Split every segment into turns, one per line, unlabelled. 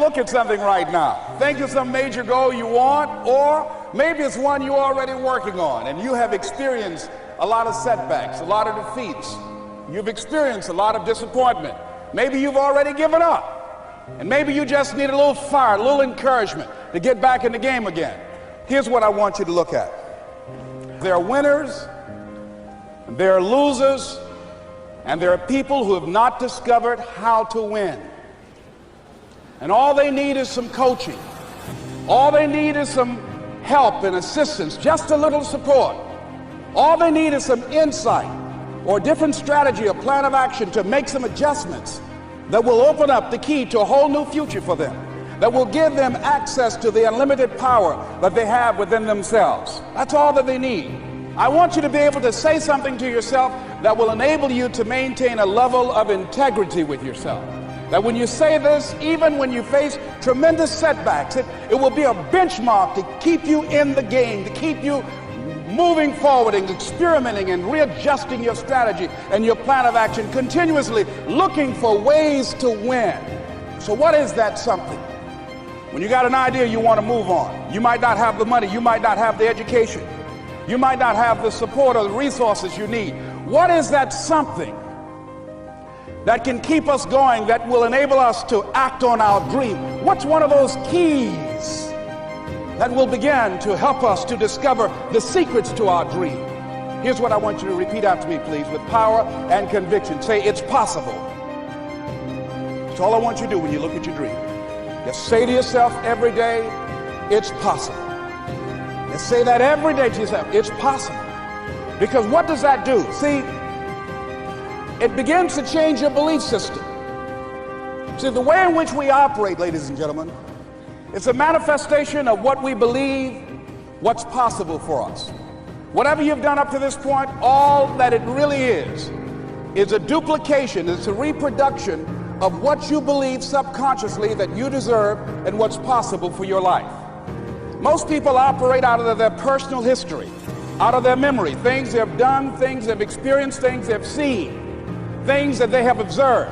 look at something right now. Think of some major goal you want, or maybe it's one you're already working on and you have experienced a lot of setbacks, a lot of defeats. You've experienced a lot of disappointment. Maybe you've already given up, and maybe you just need a little fire, a little encouragement to get back in the game again. Here's what I want you to look at. There are winners, and there are losers, and there are people who have not discovered how to win. And all they need is some coaching. All they need is some help and assistance, just a little support. All they need is some insight or a different strategy, a plan of action to make some adjustments that will open up the key to a whole new future for them, that will give them access to the unlimited power that they have within themselves. That's all that they need. I want you to be able to say something to yourself that will enable you to maintain a level of integrity with yourself. That when you say this, even when you face tremendous setbacks, it will be a benchmark to keep you in the game, to keep you moving forward and experimenting and readjusting your strategy and your plan of action, continuously looking for ways to win. So what is that something? When you got an idea you want to move on, you might not have the money, you might not have the education, you might not have the support or the resources you need. What is that something that can keep us going, that will enable us to act on our dream? What's one of those keys that will begin to help us to discover the secrets to our dream? Here's what I want you to repeat after me, please, with power and conviction. Say, it's possible. That's all I want you to do when you look at your dream. Just say to yourself every day, it's possible. Just say that every day to yourself, it's possible. Because what does that do? See, it begins to change your belief system. See, the way in which we operate, ladies and gentlemen, it's a manifestation of what we believe, what's possible for us. Whatever you've done up to this point, all that it really is a duplication, it's a reproduction of what you believe subconsciously that you deserve and what's possible for your life. Most people operate out of their personal history, out of their memory, things they have done, things they've experienced, things they've seen, things that they have observed.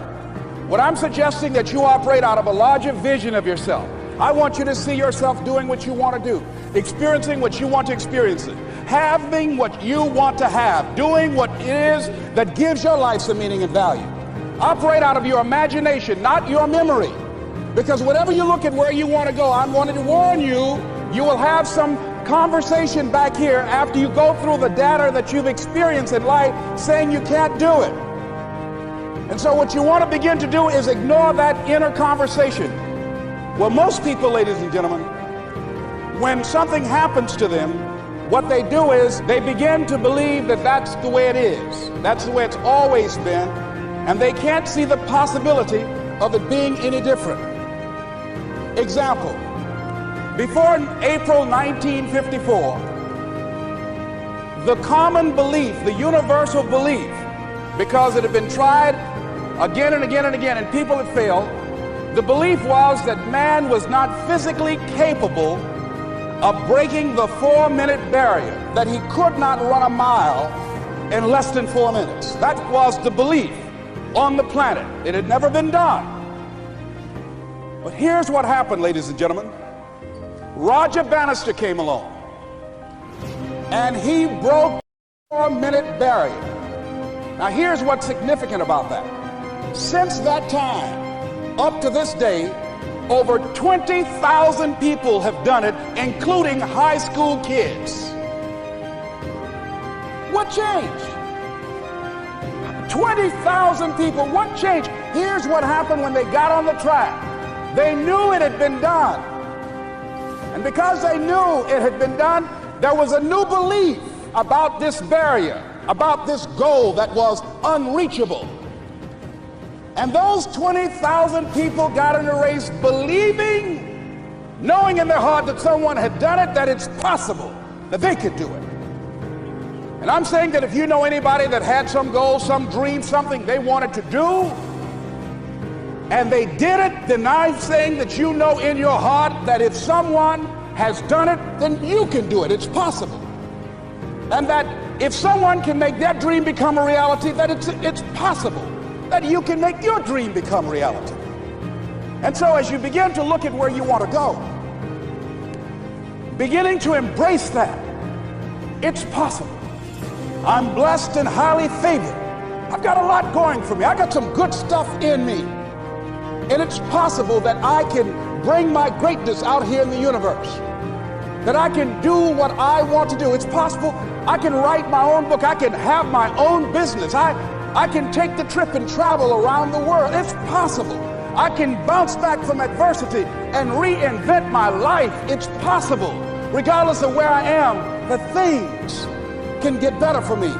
What I'm suggesting that you operate out of a larger vision of yourself. I want you to see yourself doing what you want to do, experiencing what you want to experience, having what you want to have, doing what it is that gives your life some meaning and value. Operate out of your imagination, not your memory. Because whenever you look at where you want to go, I'm wanting to warn you, you will have some conversation back here after you go through the data that you've experienced in life saying you can't do it. And so what you want to begin to do is ignore that inner conversation. Well, most people, ladies and gentlemen, when something happens to them, what they do is they begin to believe that that's the way it is. That's the way it's always been. And they can't see the possibility of it being any different. Example, before April 1954, the common belief, the universal belief, because it had been tried again and again and again and people had failed, the belief was that man was not physically capable of breaking the 4-minute barrier, that he could not run a mile in less than 4 minutes. That was the belief on the planet. It had never been done. But here's what happened, ladies and gentlemen. Roger Bannister came along, and he broke the 4-minute barrier. Now here's what's significant about that. Since that time, up to this day, over 20,000 people have done it, including high school kids. What changed? 20,000 people, what changed? Here's what happened when they got on the track. They knew it had been done. And because they knew it had been done, there was a new belief about this barrier, about this goal that was unreachable. And those 20,000 people got in the race believing, knowing in their heart that someone had done it, that it's possible, that they could do it. And I'm saying that if you know anybody that had some goal, some dream, something they wanted to do, and they did it, then I'm saying that you know in your heart that if someone has done it, then you can do it. It's possible. And that if someone can make their dream become a reality, that it's possible that you can make your dream become reality. And so as you begin to look at where you want to go, beginning to embrace that, it's possible. I'm blessed and highly favored. I've got a lot going for me. I got some good stuff in me. And it's possible that I can bring my greatness out here in the universe. That I can do what I want to do. It's possible I can write my own book. I can have my own business. I can take the trip and travel around the world. It's possible. I can bounce back from adversity and reinvent my life. It's possible. Regardless of where I am, that things can get better for me.